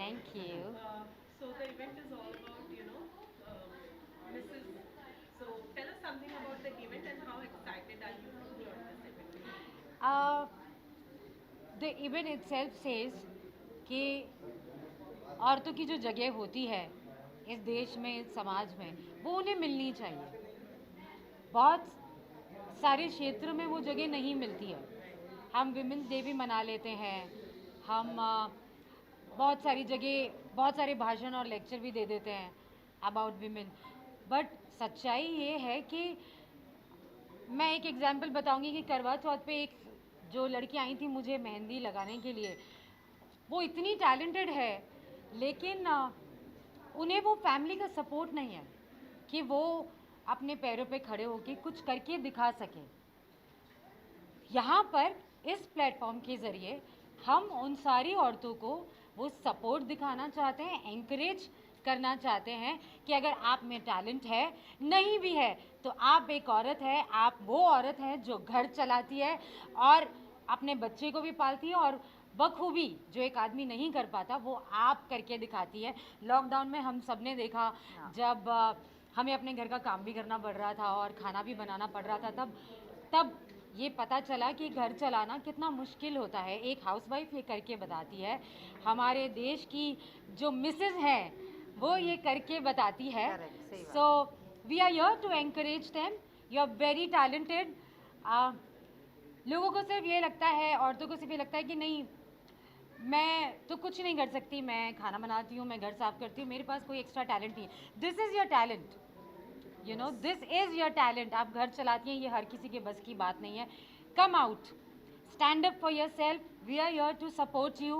Thank you. So the event is all about, Mrs. So tell us something about the event and how excited are you to join this event? Uh, the event itself says कि औरतों की जो जगह होती है इस देश में, इस समाज में, वो उन्हें मिलनी चाहिए। बहुत सारे क्षेत्र में वो जगह नहीं मिलती है। हम विमेंस डे भी मना लेते हैं, हम बहुत सारी जगह बहुत सारे भाषण और लेक्चर भी दे देते हैं अबाउट विमेन, बट सच्चाई ये है कि मैं एक एग्जांपल बताऊंगी कि करवा चौथ पे एक जो लड़की आई थी मुझे मेहंदी लगाने के लिए, वो इतनी टैलेंटेड है, लेकिन उन्हें वो फैमिली का सपोर्ट नहीं है कि वो अपने पैरों पे खड़े होकर कुछ करके दिखा सके। यहाँ पर इस प्लेटफॉर्म के ज़रिए हम उन सारी औरतों को वो सपोर्ट दिखाना चाहते हैं, एंकरेज करना चाहते हैं कि अगर आप में टैलेंट है, नहीं भी है तो आप एक औरत है, आप वो औरत है जो घर चलाती है और अपने बच्चे को भी पालती है, और बखूबी जो एक आदमी नहीं कर पाता वो आप करके दिखाती है। लॉकडाउन में हम सब ने देखा, जब हमें अपने घर का काम भी करना पड़ रहा था और खाना भी बनाना पड़ रहा था, तब तब ये पता चला कि घर चलाना कितना मुश्किल होता है। एक हाउसवाइफ ये करके बताती है, हमारे देश की जो मिसेस है वो ये करके बताती है। So we are here to encourage them, you are very talented. लोगों को सिर्फ ये लगता है, औरतों को सिर्फ ये लगता है कि नहीं, मैं तो कुछ नहीं कर सकती, मैं खाना बनाती हूँ, मैं घर साफ करती हूँ, मेरे पास कोई एक्स्ट्रा टैलेंट नहीं है। This is your talent, you know, this is your talent. आप घर चलाती हैं, ये हर किसी के बस की बात नहीं है। Come out, stand up for yourself. We are here to support you.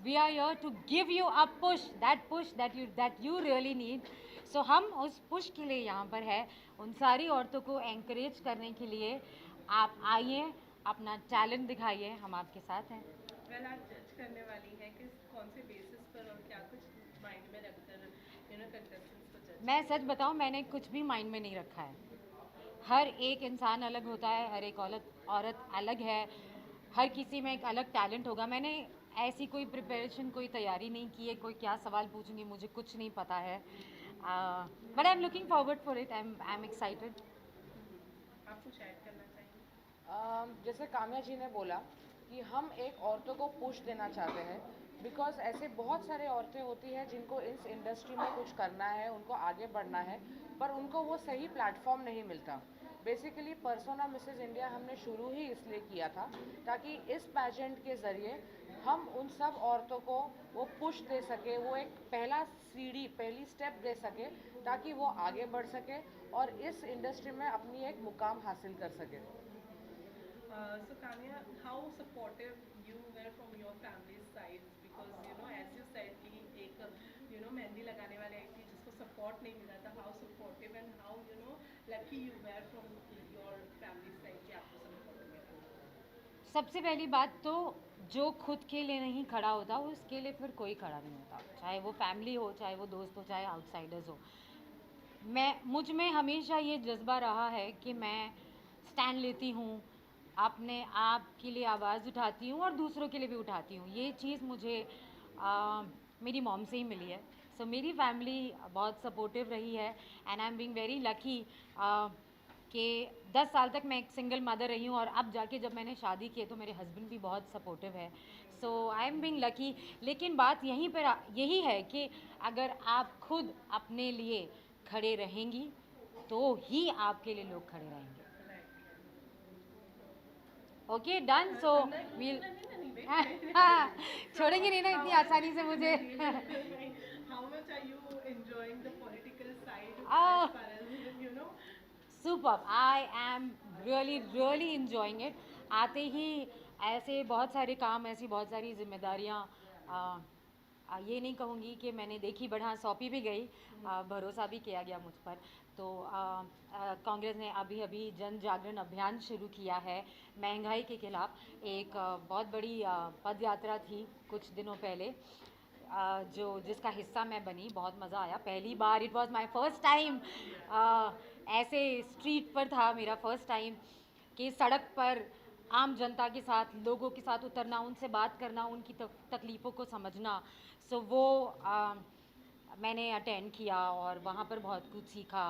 We are here to give you a push that you really need. So हम उस पुश के लिए यहाँ पर है, उन सारी औरतों को एंकरेज करने के लिए। आप आइए, अपना टैलेंट दिखाइए, हम आपके साथ हैं। वेल आज जज करने वाली है कि कौन से बेसिस पर और क्या कुछ माइंड में रखकर कंटेस्टेंट्स को जज। मैं सच बताऊं, मैंने कुछ भी माइंड में नहीं रखा है। हर एक इंसान अलग होता है, हर एक औरत अलग है, हर किसी में एक अलग टैलेंट होगा। मैंने ऐसी कोई प्रिपरेशन, कोई तैयारी नहीं की है, कोई क्या सवाल पूछूंगी मुझे कुछ नहीं पता है, but I am looking forward for it, I am excited. आप कुछ ऐड करना चाहेंगे? जैसे काम्या जी ने बोला कि हम एक औरतों को पुश देना चाहते हैं, बिकॉज ऐसे बहुत सारे औरतें होती हैं जिनको इस इंडस्ट्री में कुछ करना है, उनको आगे बढ़ना है, पर उनको वो सही प्लेटफॉर्म नहीं मिलता। बेसिकली पर्सोना मिसेस इंडिया हमने शुरू ही इसलिए किया था ताकि इस पैजेंट के ज़रिए हम उन सब औरतों को वो पुश दे सके, वो एक पहला सीढ़ी, पहली स्टेप दे सके ताकि वो आगे बढ़ सके और इस इंडस्ट्री में अपनी एक मुकाम हासिल कर सके। So Kanya, how supportive you were from your family's side? Because as you said कि एक मेहंदी लगाने वाली आई थी जिसको support नहीं मिला था. How supportive and how lucky you were from your family's side कि आपको support मिला. सबसे पहली बात तो जो खुद के लिए नहीं खड़ा होता उसके लिए फिर कोई खड़ा नहीं होता, चाहे वो फैमिली हो, चाहे वो दोस्त हो, चाहे आउटसाइडर्स हो। मुझ में हमेशा ये जज्बा रहा है कि मैं स्टैंड लेती हूँ, अपने आप के लिए आवाज़ उठाती हूँ और दूसरों के लिए भी उठाती हूँ। ये चीज़ मुझे मेरी मॉम से ही मिली है। सो मेरी फैमिली बहुत सपोर्टिव रही है, and I am being very lucky कि 10 साल तक मैं एक सिंगल मदर रही हूँ, और अब जाके जब मैंने शादी की तो मेरे हस्बैंड भी बहुत सपोर्टिव है। सो आई एम बीइंग लकी। लेकिन बात यहीं पर यही है कि अगर आप खुद अपने लिए खड़े रहेंगी तो ही आपके लिए लोग खड़े रहेंगे। Okay done. सो वील छोड़ेंगे नहीं ना इतनी आसानी से मुझे। How much are you enjoying the political side Oh, as far as super, I am really really enjoying it. आते ही ऐसे बहुत सारे काम, ऐसी बहुत सारी जिम्मेदारियाँ, ये नहीं कहूँगी कि मैंने देखी बढ़ा, सौंपी भी गई, भरोसा भी किया गया मुझ पर। तो कांग्रेस ने अभी अभी जन जागरण अभियान शुरू किया है महंगाई के खिलाफ। एक बहुत बड़ी पद यात्रा थी कुछ दिनों पहले, जिसका हिस्सा मैं बनी। बहुत मज़ा आया, पहली बार, it was my first time, ऐसे स्ट्रीट पर था मेरा फर्स्ट टाइम कि सड़क पर आम जनता के साथ, लोगों के साथ उतरना, उनसे बात करना, उनकी तकलीफ़ों को समझना। सो वो मैंने अटेंड किया और वहाँ पर बहुत कुछ सीखा।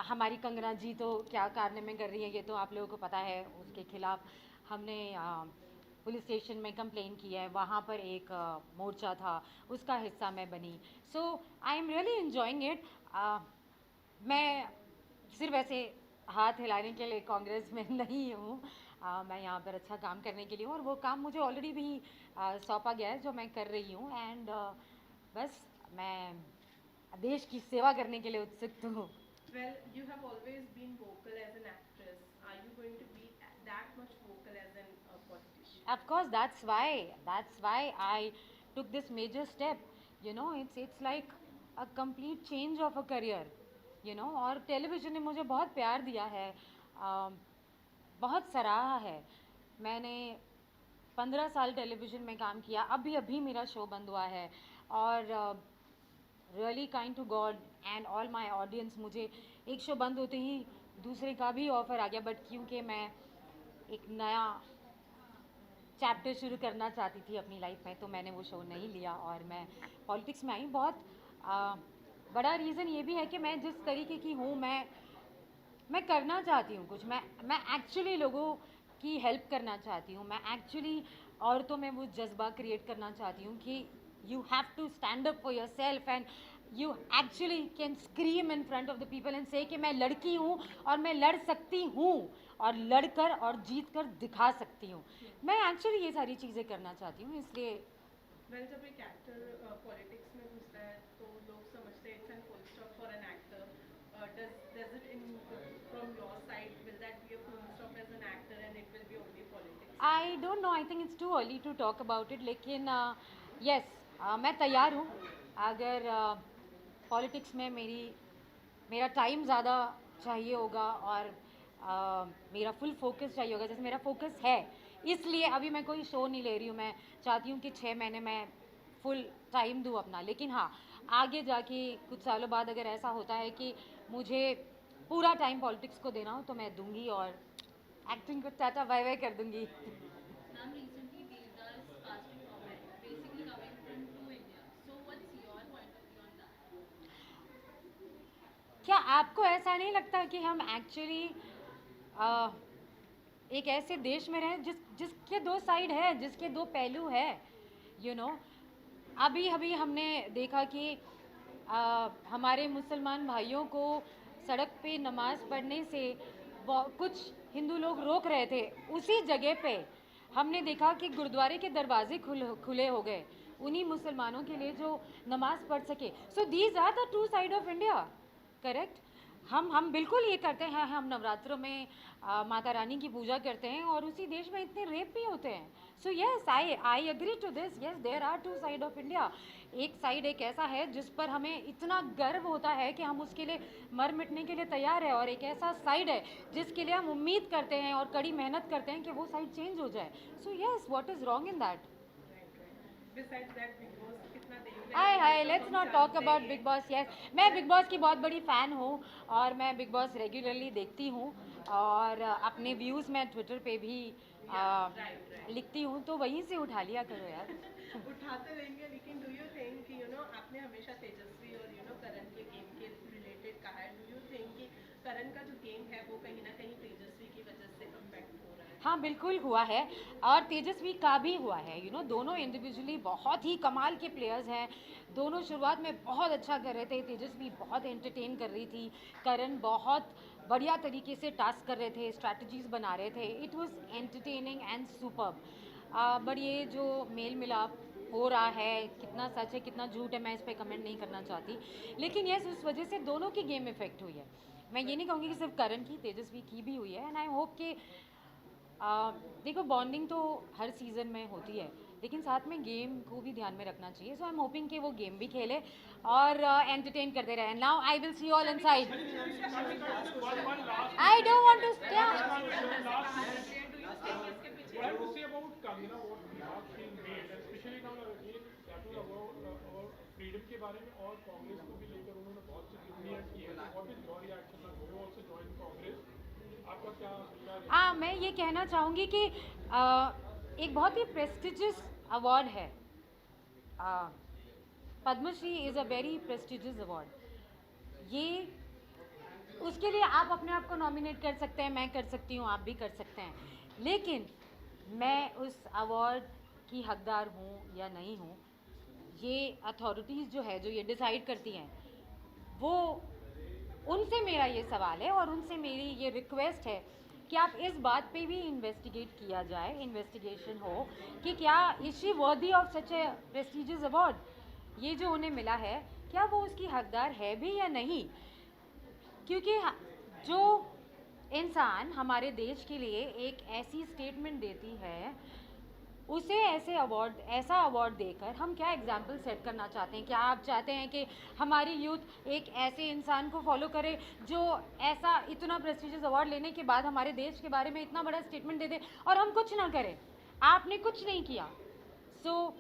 हमारी कंगना जी तो क्या कारनामे कर रही हैं ये तो आप लोगों को पता है। उसके खिलाफ हमने पुलिस स्टेशन में कंप्लेन की है। वहाँ पर एक मोर्चा था, उसका हिस्सा मैं बनी। So I am really enjoying it. मैं सिर्फ ऐसे हाथ हिलाने के लिए कांग्रेस में नहीं हूँ। मैं यहाँ पर अच्छा काम करने के लिए हूँ और वो काम मुझे ऑलरेडी भी सौंपा गया है जो मैं कर रही हूँ। एंड बस मैं देश की सेवा करने के लिए उत्सुक हूँ। Well, you have always been vocal as an actress. Are you going to be that much vocal as an politician? Of course, that's why I took this major step. You know, it's like a complete change of a career. You know, और television ने मुझे बहुत प्यार दिया है, बहुत सराहा है। मैंने 15 साल टेलीविज़न में काम किया, अभी अभी मेरा शो बंद हुआ है और really kind to God and all my audience, मुझे एक शो बंद होते ही दूसरे का भी ऑफ़र आ गया। बट क्योंकि मैं एक नया चैप्टर शुरू करना चाहती थी अपनी लाइफ में, तो मैंने वो शो नहीं लिया और मैं पॉलिटिक्स में आई। बहुत बड़ा रीज़न ये भी है कि मैं जिस तरीके की हूँ, मैं करना चाहती हूँ कुछ। मैं एक्चुअली लोगों की हेल्प करना चाहती हूँ। मैं एक्चुअली औरतों में वो जज्बा क्रिएट करना चाहती हूँ कि you have to stand up for yourself and you actually can scream in front of the people and say कि मैं लड़की हूँ और मैं लड़ सकती हूँ और लड़कर और जीत कर दिखा सकती हूँ। मैं एक्चुअली ये सारी चीज़ें करना चाहती हूँ, इसलिए Well, जब एक एक्टर पॉलिटिक्स में घुसता है तो लोग समझते हैं it's an full stop for an actor. Does it in from your side will that be a full stop as an actor and it will be only politics? I don't know, I think it's too early to talk about it. लेकिन yes, मैं तैयार हूँ। अगर politics में मेरा time ज़्यादा चाहिए होगा और मेरा फुल फोकस चाहिए होगा, जैसे मेरा फोकस है, इसलिए अभी मैं कोई शो नहीं ले रही हूँ। मैं चाहती हूँ कि 6 महीने मैं फुल टाइम दूँ अपना। लेकिन हाँ, आगे जाके कुछ सालों बाद अगर ऐसा होता है कि मुझे पूरा टाइम पॉलिटिक्स को देना हो तो मैं दूंगी और एक्टिंग को टाटा बाय बाय कर दूंगी। Ma'am, recently Devdas passed a comment, basically coming from True India. So what's your point of view on that? क्या आपको ऐसा नहीं लगता कि हम एक्चुअली एक ऐसे देश में रहें जिसके दो साइड है, जिसके दो पहलू है? यू नो, अभी अभी हमने देखा कि हमारे मुसलमान भाइयों को सड़क पे नमाज पढ़ने से कुछ हिंदू लोग रोक रहे थे। उसी जगह पे हमने देखा कि गुरुद्वारे के दरवाजे खुले हो गए उन्हीं मुसलमानों के लिए जो नमाज पढ़ सके। So these are the two side of India, correct? हम बिल्कुल ये करते हैं, हम नवरात्रों में माता रानी की पूजा करते हैं और उसी देश में इतने रेप भी होते हैं। So yes, I agree to this. Yes, there are two side of India. एक साइड एक ऐसा है जिस पर हमें इतना गर्व होता है कि हम उसके लिए मर मिटने के लिए तैयार है, और एक ऐसा साइड है जिसके लिए हम उम्मीद करते हैं और कड़ी मेहनत करते हैं कि वो साइड चेंज हो जाए। So yes, what is wrong in that? Besides that, Big Boss कितना देख रहे हाय हैं हाय, तो लेट्स हम नॉट टॉक जानते अबाउट हैं. Big boss. यस, मैं बिग बॉस की बहुत बड़ी फ़ैन हूँ और मैं बिग बॉस रेगुलरली देखती हूँ और अपने व्यूज़ मैं ट्विटर पे भी right. लिखती हूँ, तो वहीं से उठा लिया करो यार। उठाते रहेंगे, लेकिन डू यू थिंक कि आपने हमेशा तेजस्वी और करण के गेम के रिलेटेड कहा है. डू यू थिंक कि करण का जो गेम है वो कहीं ना कहीं तेजस्वी की वजह से अफेक्ट हो रहा है? हाँ बिल्कुल हुआ है और तेजस्वी का भी हुआ है। दोनों इंडिविजुअली बहुत ही कमाल के प्लेयर्स हैं। दोनों शुरुआत में बहुत अच्छा कर रहे थे। तेजस्वी बहुत एंटरटेन कर रही थी, करण बहुत बढ़िया तरीके से टास्क कर रहे थे, स्ट्रैटेजीज बना रहे थे। It was entertaining and superb. But ये जो मेल मिलाप हो रहा है, कितना सच है कितना झूठ है, मैं इस पर कमेंट नहीं करना चाहती। लेकिन यस, उस वजह से दोनों की गेम इफेक्ट हुई है। मैं ये नहीं कहूँगी कि सिर्फ करण की, तेजस्वी की भी हुई है। एंड आई होप कि देखो, बॉन्डिंग तो हर सीज़न में होती है, लेकिन साथ में गेम को भी ध्यान में रखना चाहिए। सो आई एम होपिंग कि वो गेम भी खेले और एंटरटेन करते रहे। Now I will see all inside. I don't want to What I have to say about Kangana, what remarks she made, especially now again that was about freedom के बारे में और कांग्रेस को भी लेकर उन्होंने बहुत सी टिप्पणियां की है. So what is your reaction? You also joined Congress. आपका क्या हाँ, मैं ये कहना चाहूँगी कि एक बहुत ही प्रेस्टिजियस अवार्ड है। Padma Shri is a very prestigious award. ये उसके लिए आप अपने आप को नॉमिनेट कर सकते हैं, मैं कर सकती हूँ, आप भी कर सकते हैं, लेकिन मैं उस अवार्ड की हकदार हूँ या नहीं हूँ, ये अथॉरिटीज़ जो है, जो ये डिसाइड करती हैं, वो उनसे मेरा ये सवाल है और उनसे मेरी ये रिक्वेस्ट है कि आप इस बात पे भी इन्वेस्टिगेट किया जाए, इन्वेस्टिगेशन हो कि क्या is she worthy of such A prestigious award. ये जो उन्हें मिला है, क्या वो उसकी हकदार है भी या नहीं, क्योंकि जो इंसान हमारे देश के लिए एक ऐसी स्टेटमेंट देती है, उसे ऐसा अवार्ड देकर हम क्या एग्जाम्पल सेट करना चाहते हैं? क्या आप चाहते हैं कि हमारी यूथ एक ऐसे इंसान को फॉलो करे जो ऐसा इतना प्रेस्टिजियस अवार्ड लेने के बाद हमारे देश के बारे में इतना बड़ा स्टेटमेंट दे दे और हम कुछ ना करें? आपने कुछ नहीं किया। सो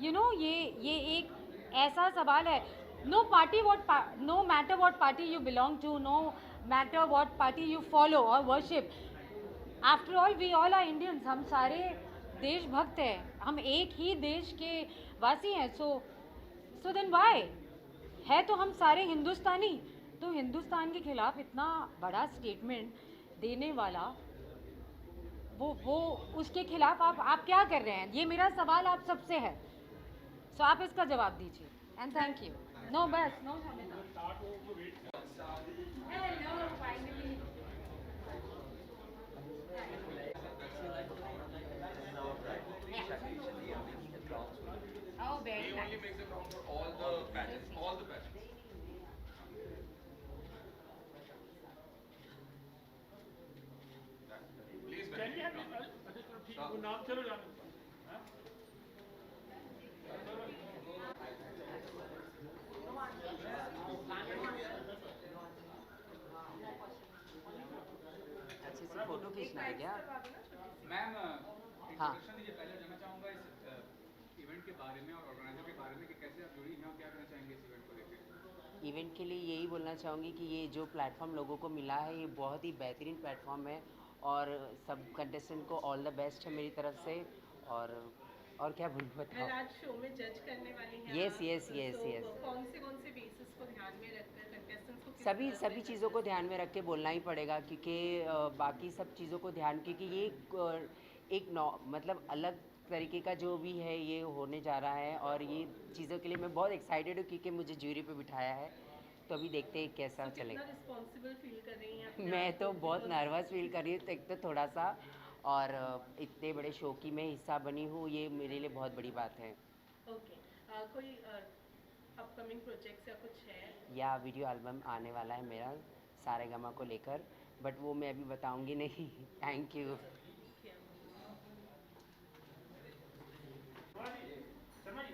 ये एक ऐसा सवाल है, no matter what party you belong to, no matter what party you follow or worship, after all we all are Indians, हम सारे देशभक्त हैं, हम एक ही देश के वासी हैं। सो देन वाई है तो हम सारे हिंदुस्तानी। तो हिंदुस्तान के खिलाफ इतना बड़ा स्टेटमेंट देने वाला वो उसके खिलाफ आप क्या कर रहे हैं? ये मेरा सवाल आप सबसे है। सो आप इसका जवाब दीजिए एंड थैंक यू। नो बस no hello finally Oh, very He nice. only makes a crown for all the pageants, all the pageants. Please can you continue. अच्छा चलो ठीक है, वो नाम चलो जाने दो। हाँ? अच्छे से फोटो खींचना है क्या? मैम हाँ। इंट्रोडक्शन दीजिए। पहले जानना चाहूँगा इस इवेंट के बारे में और ऑर्गेनाइजर के बारे में कि कैसे आप जुड़ी हैं और क्या कहना चाहेंगे इस इवेंट को लेकर। इवेंट के लिए यही बोलना चाहूँगी कि ये जो प्लेटफॉर्म लोगों को मिला है, ये बहुत ही बेहतरीन प्लेटफॉर्म है और सब कंटेस्टेंट को ऑल द बेस्ट है मेरी तरफ से। और क्या बोलूँ मैं बताओ। आज शो में जज करने वाली हैं Yes, आप। yes, yes, तो yes. कौन से बेसिस को ध्यान में रखकर कंटेस्टेंट्स को किस सभी तरह से सभी चीज़ों को ध्यान में रख के बोलना ही पड़ेगा, क्योंकि बाकी सब चीज़ों को ध्यान, क्योंकि ये एक मतलब अलग तरीके का जो भी है ये होने जा रहा है और ये चीज़ों के लिए मैं बहुत एक्साइटेड हूँ क्योंकि मुझे ज्यूरी पे बिठाया है। तो अभी देखते हैं कैसा कितना चलेगा। रिस्पॉन्सिबल फील कर रही हैं अपने मैं आप तो को? बहुत Because- नर्वस फील कर रही हूँ, तो एक तो थोड़ा सा, और इतने बड़े शो की मैं हिस्सा बनी हूँ, ये मेरे लिए बहुत बड़ी बात है। ओके कोई अपकमिंग प्रोजेक्ट्स या कुछ है? या वीडियो एल्बम आने वाला है मेरा सारेगामा को लेकर, बट वो मैं अभी बताऊंगी नहीं। Thank you. शर्मा जी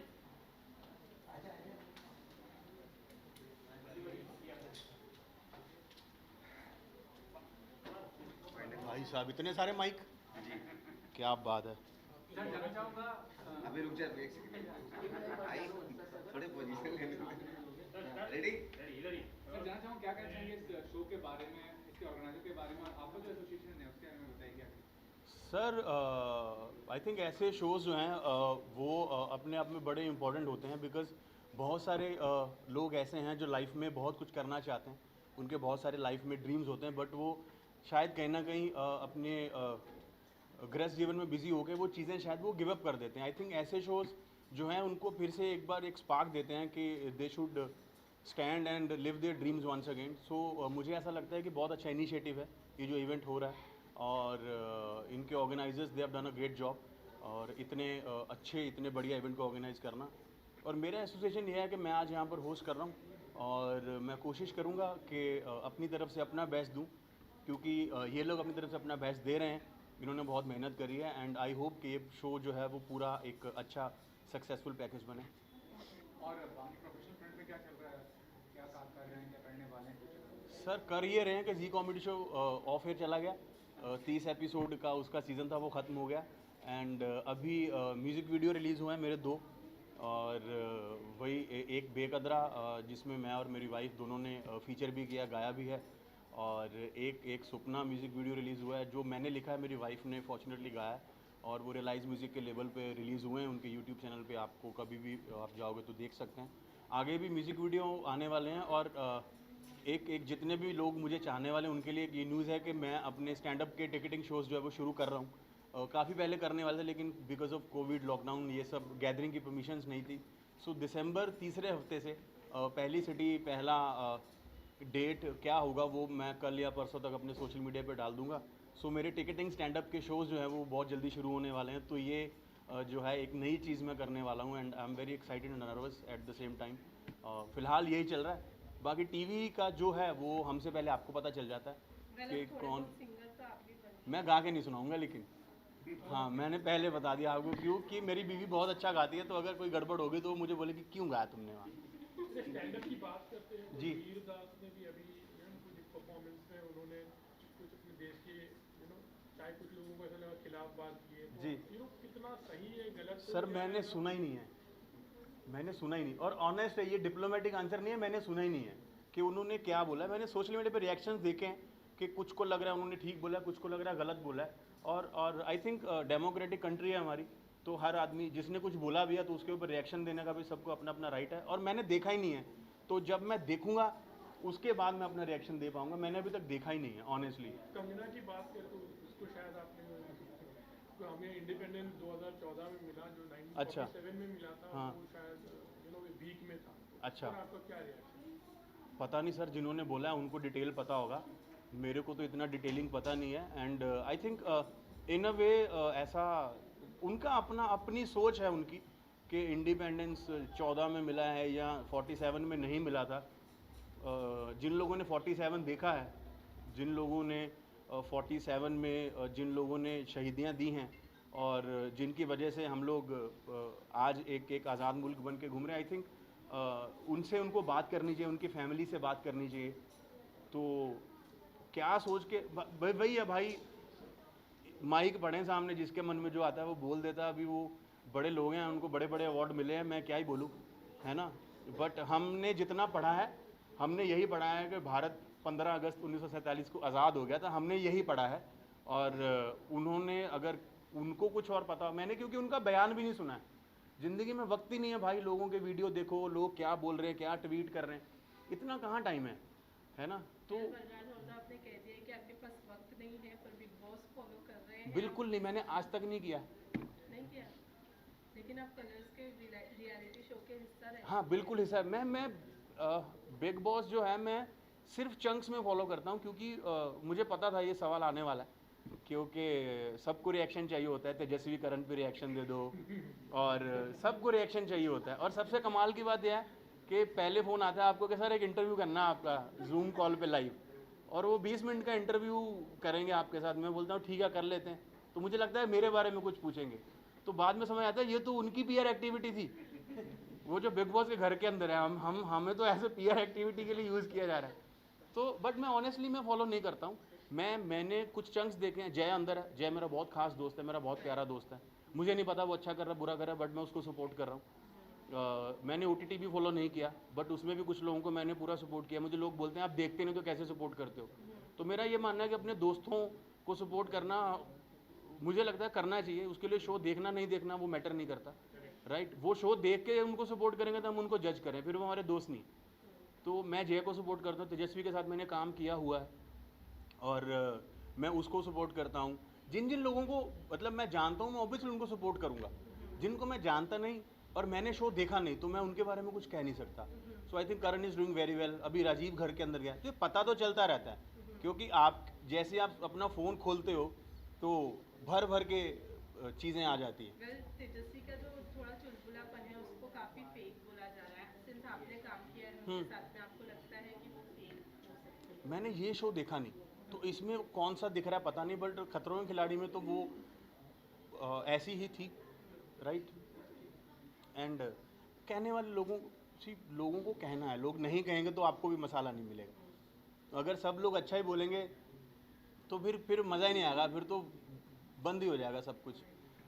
भाई साहब इतने सारे माइक, क्या बात है। सर जानना चाहूँगा अभी रुक जा, एक सेकंड भाई, थोड़े पोजीशन लेने दो। रेडी? इधर ही सर जानना चाहूँगा क्या कहना चाहेंगे इस शो के बारे में, इसके ऑर्गेनाइजर के बारे में और आपका जो एसोसिएशन है उसके बारे में बताइए क्या। सर आई थिंक ऐसे शोज़ जो हैं वो अपने आप में बड़े इम्पोर्टेंट होते हैं, बिकॉज़ बहुत सारे लोग ऐसे हैं जो लाइफ में बहुत कुछ करना चाहते हैं, उनके बहुत सारे लाइफ में ड्रीम्स होते हैं, बट वो शायद कहीं ना कहीं अपने गृहस्थ जीवन में बिजी होकर वो चीज़ें शायद वो गिव अप कर देते हैं। आई थिंक ऐसे शोज़ जो हैं उनको फिर से एक बार एक स्पार्क देते हैं कि they should stand and live their dreams once again. So मुझे ऐसा लगता है कि बहुत अच्छा इनिशिएटिव है ये जो इवेंट हो रहा है, और इनके organisers they have done a great job, और इतने अच्छे इतने बढ़िया इवेंट को ऑर्गेनाइज करना। और मेरा एसोसिएशन ये है कि मैं आज यहाँ पर होस्ट कर रहा हूँ और मैं कोशिश करूँगा कि अपनी तरफ से अपना बेस्ट दूँ, क्योंकि ये लोग अपनी तरफ से अपना बेस्ट दे रहे हैं, इन्होंने बहुत मेहनत करी है, एंड आई होप कि ये शो जो है वो पूरा एक अच्छा सक्सेसफुल पैकेज बने। और बाकी प्रोफेशनल फ्रंट में क्या चल रहा है, क्या काम कर रहे हैं, क्या करने वाले हैं कुछ? सर कर ये रहे हैं कि जी कॉमेडी शो ऑफ एयर चला गया, 30 एपिसोड का उसका सीज़न था वो ख़त्म हो गया, एंड अभी म्यूज़िक वीडियो रिलीज़ हुए हैं मेरे 2, और वही एक बेकदरा जिसमें मैं और मेरी वाइफ दोनों ने फीचर भी किया, गाया भी है, और एक सुपना म्यूज़िक वीडियो रिलीज़ हुआ है जो मैंने लिखा है, मेरी वाइफ ने फॉर्चुनेटली गाया है, और वो रियलाइज़ म्यूज़िक के लेवल पे रिलीज़ हुए हैं। उनके यूट्यूब चैनल पे आपको कभी भी आप जाओगे तो देख सकते हैं। आगे भी म्यूज़िक वीडियो आने वाले हैं, और एक जितने भी लोग मुझे चाहने वाले हैं उनके लिए ये न्यूज़ है कि मैं अपने स्टैंड अप के टिकटिंग शोज़ जो है वो शुरू कर रहा हूँ। काफ़ी पहले करने वाले थे, लेकिन बिकॉज ऑफ कोविड, लॉकडाउन, ये सब गैदरिंग की परमिशंस नहीं थी। सो दिसंबर तीसरे हफ्ते से पहली सिटी, पहला डेट क्या होगा वो मैं कल या परसों तक अपने सोशल मीडिया पे डाल दूंगा। सो मेरे टिकटिंग स्टैंड अप के शोज़ जो है वो बहुत जल्दी शुरू होने वाले हैं। तो ये जो है एक नई चीज़ मैं करने वाला हूँ, and I am very excited and nervous at the same time. फ़िलहाल यही चल रहा है। बाकी टीवी का जो है वो हमसे पहले आपको पता चल जाता है कि कौन। सिंगर तो आप भी बन मैं गा के नहीं सुनाऊंगा, लेकिन हाँ मैंने पहले बता दिया आपको, क्योंकि मेरी बीवी बहुत अच्छा गाती है, तो अगर कोई गड़बड़ होगी तो वो मुझे बोलेगी क्यों गाया तुमने वहाँ। स्टैंड अप की बात करते हैं जी। वीर दास ने भी अभी कुछ परफॉर्मेंस में उन्होंने कुछ अपने देश के चाहे कुछ लोगों को ऐसा लगा खिलाफ बात की है, तो जी। कितना सही है गलत सर मैंने सुना ही नहीं है, मैंने सुना ही नहीं, और ऑनेस्ट है, ये डिप्लोमेटिक आंसर नहीं है, मैंने सुना ही नहीं है कि उन्होंने क्या बोला है। मैंने सोशल मीडिया पे रिएक्शंस देखे हैं कि कुछ को लग रहा है उन्होंने ठीक बोला है, कुछ को लग रहा है गलत बोला है। और आई थिंक डेमोक्रेटिक कंट्री है हमारी, तो हर आदमी जिसने कुछ बोला भी है तो उसके ऊपर रिएक्शन देने का भी सबको अपना अपना राइट है। और मैंने देखा ही नहीं है, तो जब मैं देखूंगा उसके बाद मैं अपना रिएक्शन दे पाऊंगा। मैंने अभी तक देखा ही नहीं है ऑनेस्टली। कंगना की बात करें तो उसको शायद आपने तो हमें इंडिपेंडेंस 2014 में मिला, जो 1947 में मिला था, हाँ। वो शायद वीक में था। अच्छा। और आपका क्या रिएक्शन? पता नहीं सर, जिन्होंने बोला है उनको डिटेल पता होगा, मेरे को तो इतना डिटेलिंग पता नहीं है। एंड आई थिंक इन अ वे ऐसा उनका अपनी सोच है उनकी कि इंडिपेंडेंस 14 में मिला है या 47 में नहीं मिला था। जिन लोगों ने 47 देखा है, जिन लोगों ने 47 में जिन लोगों ने शहीदियाँ दी हैं और जिनकी वजह से हम लोग आज एक आज़ाद मुल्क बन के घूम रहे हैं, आई थिंक उनसे उनको बात करनी चाहिए, उनकी फैमिली से बात करनी चाहिए। तो क्या सोच के वही है भाई, माइक पढ़े सामने, जिसके मन में जो आता है वो बोल देता है। अभी वो बड़े लोग हैं, उनको बड़े बड़े अवार्ड मिले हैं, मैं क्या ही बोलूँ, है ना। बट हमने जितना पढ़ा है, हमने यही पढ़ा है कि भारत 15 अगस्त 1947 को आज़ाद हो गया था, हमने यही पढ़ा है। और उन्होंने, अगर उनको कुछ और पता, मैंने क्योंकि उनका बयान भी नहीं सुना है, ज़िंदगी में वक्त ही नहीं है भाई। लोगों के वीडियो देखो, लोग क्या बोल रहे हैं, क्या ट्वीट कर रहे हैं, इतना कहाँ टाइम है ना। तो आपने कह दिया कि आपके पास वक्त नहीं है, पर बिग बॉस फॉलो कर रहे हैं। बिल्कुल नहीं, मैंने आज तक नहीं किया। नहीं किया, लेकिन आप कलर्स के रियलिटी शो के हिस्सा रहे। हाँ बिल्कुल हिस्सा। मैं बिग बॉस जो है मैं सिर्फ चंक्स में फॉलो करता हूँ, क्योंकि मुझे पता था ये सवाल आने वाला है, क्योंकि सबको रिएक्शन चाहिए होता है। तेजस्वी करण पे रिएक्शन दे दो, और सबको रिएक्शन चाहिए होता है। और सबसे कमाल की बात यह है कि पहले फ़ोन आता है आपको कि सर एक इंटरव्यू करना है आपका जूम कॉल पे लाइव, और वो 20 मिनट का इंटरव्यू करेंगे आपके साथ। मैं बोलता हूँ ठीक है कर लेते हैं, तो मुझे लगता है मेरे बारे में कुछ पूछेंगे, तो बाद में समझ आता है ये तो उनकी पीआर एक्टिविटी थी, वो जो बिग बॉस के घर के अंदर है। हमें तो ऐसे पीआर एक्टिविटी के लिए यूज़ किया जा रहा है। तो बट मैं ऑनेस्टली मैं फॉलो नहीं करता हूँ। मैंने कुछ चंक्स देखे हैं। जय अंदर है, जय मेरा बहुत खास दोस्त है, मेरा बहुत प्यारा दोस्त है। मुझे नहीं पता वो अच्छा कर रहा है बुरा कर रहा है, बट मैं उसको सपोर्ट कर रहा हूँ। मैंने OTT भी फॉलो नहीं किया, बट उसमें भी कुछ लोगों को मैंने पूरा सपोर्ट किया। मुझे लोग बोलते हैं आप देखते नहीं तो कैसे सपोर्ट करते हो, तो मेरा ये मानना है कि अपने दोस्तों को सपोर्ट करना मुझे लगता है करना चाहिए। उसके लिए शो देखना नहीं देखना वो मैटर नहीं करता, राइट। वो शो देख के उनको सपोर्ट करेंगे तो हम उनको जज करें, फिर वो हमारे दोस्त नहीं। तो मैं जय को सपोर्ट करता हूँ, तेजस्वी के साथ मैंने काम किया हुआ है, और मैं उसको सपोर्ट करता हूँ। जिन जिन लोगों को मतलब मैं जानता हूँ, मैं ऑब्वियसली उनको सपोर्ट करूँगा। जिनको मैं जानता नहीं और मैंने शो देखा नहीं, तो मैं उनके बारे में कुछ कह नहीं सकता। So I think Karan is doing very well. अभी राजीव घर के अंदर गया, तो पता तो चलता रहता है, क्योंकि आप जैसे आप अपना फ़ोन खोलते हो तो भर भर के चीज़ें आ जाती हैं। तेजस्वी का जो थोड़ा चुलबुलापन है उसको काफ़ी फेक बोला जा रहा है। सिंस आपने काम किया है उनके साथ में, आपको लगता है कि वो फेक हो सकते हैं? मैंने ये शो देखा नहीं, तो इसमें कौन सा दिख रहा है पता नहीं, बट खतरों के खिलाड़ी में तो वो ऐसी ही थी, राइट। एंड कहने वाले लोगों को कहना है, लोग नहीं कहेंगे तो आपको भी मसाला नहीं मिलेगा। अगर सब लोग अच्छा ही बोलेंगे तो फिर मज़ा ही नहीं आएगा, फिर तो बंद ही हो जाएगा सब कुछ।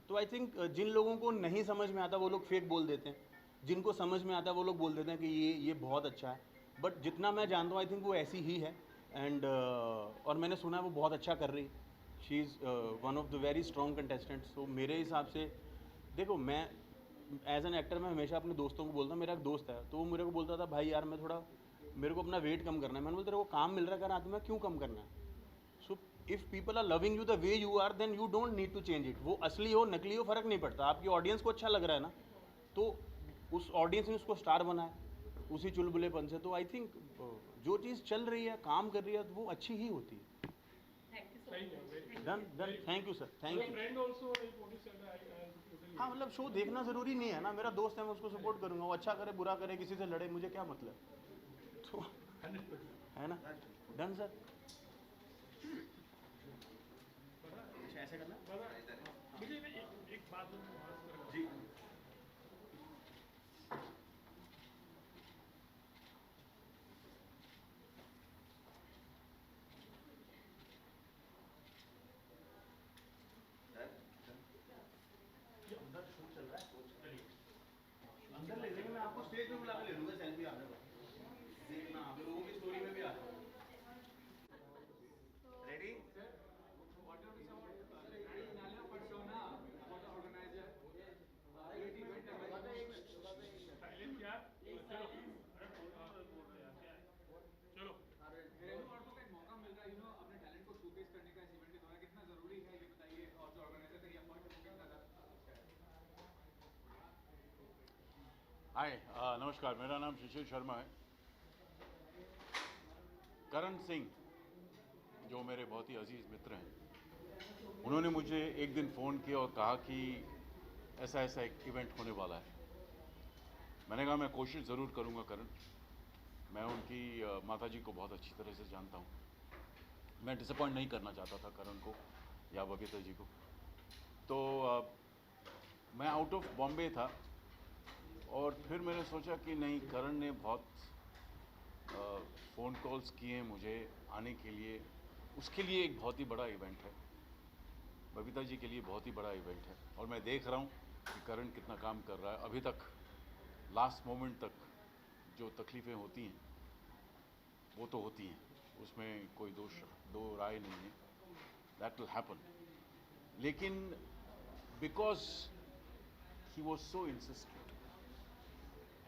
तो आई थिंक जिन लोगों को नहीं समझ में आता वो लोग फेक बोल देते हैं, जिनको समझ में आता है वो लोग बोल देते हैं कि ये बहुत अच्छा है। बट जितना मैं जानता हूँ आई थिंक वो ऐसी ही है। एंड और मैंने सुना है वो बहुत अच्छा कर रही, she is one of the very strong contestants. तो मेरे हिसाब से देखो, मैं एज एन एक्टर मैं हमेशा अपने दोस्तों को बोलता, मेरा एक दोस्त है तो वो मेरे को बोलता था भाई यार मैं थोड़ा, मेरे को अपना वेट कम करना है। मैंने बोलता तेरे को काम मिल रहा है कर आदमी, क्यों कम करना है? So if people are loving you the way you are then you don't need to change it. वो असली हो नकली हो फ़र्क नहीं पड़ता, आपकी ऑडियंस को अच्छा लग रहा है ना, तो उस ऑडियंस ने उसको स्टार बनाया उसी चुलबुलेपन से। तो आई थिंक जो चीज़ चल रही है काम कर रही है तो वो अच्छी ही होती है। Thank you so सही much. है, very good. Done done, thank you sir, thank you. Friend also, like what you said, I totally हाँ मतलब शो देखना ज़रूरी नहीं है ना, मेरा दोस्त है मैं उसको सपोर्ट करूँगा, वो अच्छा करे बुरा करे किसी से लड़े मुझे क्या मतलब, तो 100%. है ना। Done sir. ऐसे करना मुझे ना एक बात जी। अंदर ले जाएंगे, मैं आपको स्टेज पे बुला के ले लूँगा सेल्फी आने को, देखना आप लोगों की स्टोरी में भी आ जाओ। रेडी? साइलेंट क्या? चलो चलो घरेलू औरतों का एक मौका मिल रहा है अपने टैलेंट को शोकेस करने का इस इवेंट के दौरान, कितना जरूरी है ये बताइए, और जो ऑर्गेनाइजर का ये अपॉइंट कितना हाय नमस्कार, मेरा नाम शिशिर शर्मा है। करण सिंह जो मेरे बहुत ही अजीज़ मित्र हैं, उन्होंने मुझे एक दिन फ़ोन किया और कहा कि ऐसा ऐसा एक इवेंट होने वाला है। मैंने कहा मैं कोशिश ज़रूर करूँगा करण, मैं उनकी माताजी को बहुत अच्छी तरह से जानता हूँ, मैं डिसअपॉइंट नहीं करना चाहता था करण को या बबीता जी को। तो मैं आउट ऑफ बॉम्बे था और फिर मैंने सोचा कि नहीं, करण ने बहुत फ़ोन कॉल्स किए मुझे आने के लिए, उसके लिए एक बहुत ही बड़ा इवेंट है, बबीता जी के लिए बहुत ही बड़ा इवेंट है। और मैं देख रहा हूँ कि करण कितना काम कर रहा है अभी तक, लास्ट मोमेंट तक जो तकलीफ़ें होती हैं वो तो होती हैं, उसमें कोई दो राय नहीं है, दैट विल हैपन। लेकिन because he was so insistent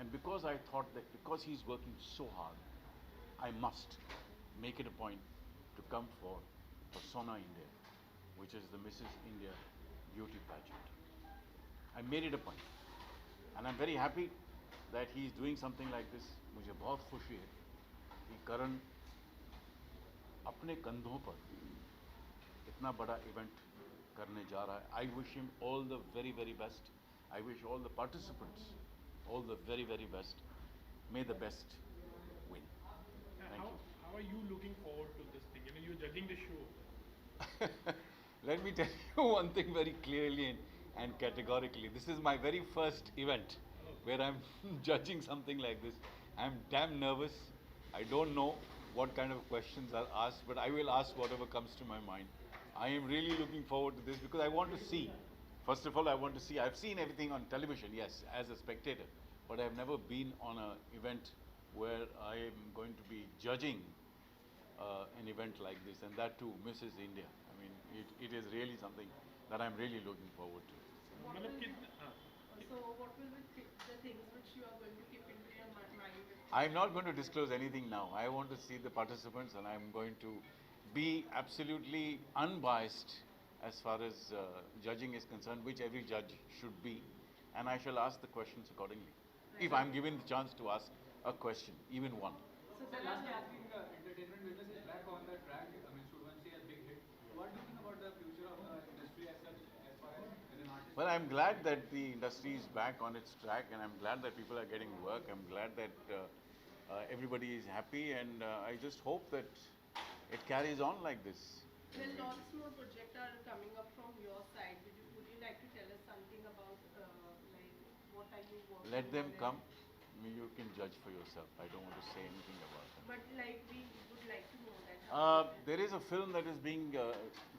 and because I thought that because he's working so hard, I must make it a point to come for Persona India, which is the Mrs. India beauty pageant. I made it a point and I'm very happy that he's doing something like this. मुझे बहुत खुशी है कि करण अपने कंधों पर इतना बड़ा इवेंट करने जा रहा है। I wish him all the very very best. I wish all the participants all the very very best. May the best win. Thank you. How are you looking forward to this thing? You're judging the show. Let me tell you one thing very clearly and categorically. This is my very first event where I'm judging something like this. I'm damn nervous. I don't know what kind of questions are asked, but I will ask whatever comes to my mind. I am really looking forward to this because I want to see. First of all, I want to see. I've seen everything on television, yes, as a spectator, but I've never been on an event where I am going to be judging an event like this, and that too, Mrs. India. I mean, it is really something that I'm really looking forward to. मतलब कि So what will be the things which you are going to keep into your mind? I'm not going to disclose anything now. I want to see the participants, and I'm going to be absolutely unbiased as far as judging is concerned, which every judge should be, and I shall ask the questions accordingly. If I'm given the chance to ask a question, even one. So So there lastly, are asking entertainment business is back on the track. I mean, Survanshi has big hit. What do you think about the future of the industry as such, as far as an artist? Well, I'm glad that the industry is back on its track, and I'm glad that people are getting work. I'm glad that everybody is happy, and I just hope that it carries on like this. well, lots more projects are coming up from your side. Would you like to tell us something about like what are you working Let them on come. and- You can judge for yourself. I don't want to say anything about them. But like we would like to know that. There is a film that is being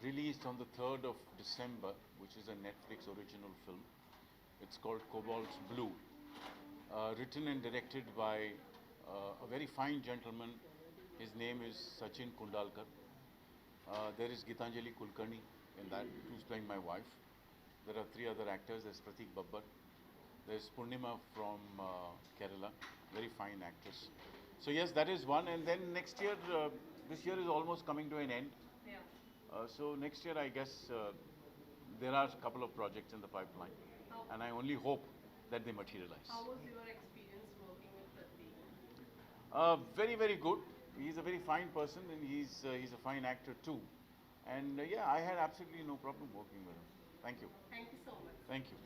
released on the 3rd of December, which is a Netflix original film. It's called Cobalt's Blue, written and directed by a very fine gentleman His name is Sachin Kundalkar. There is Gitanjali Kulkarni in that, who's playing my wife. There are 3 other actors. There's Pratik Babbar. There's Purnima from Kerala, very fine actress. So yes, that is one. And then next year, this year is almost coming to an end. Yeah. So next year, I guess there are a couple of projects in the pipeline, and I only hope that they materialize. How was your experience working with Pratik? Very, very good. He's a very fine person, and he's a fine actor too. And yeah, I had absolutely no problem working with him. Thank you. Thank you so much. Thank you.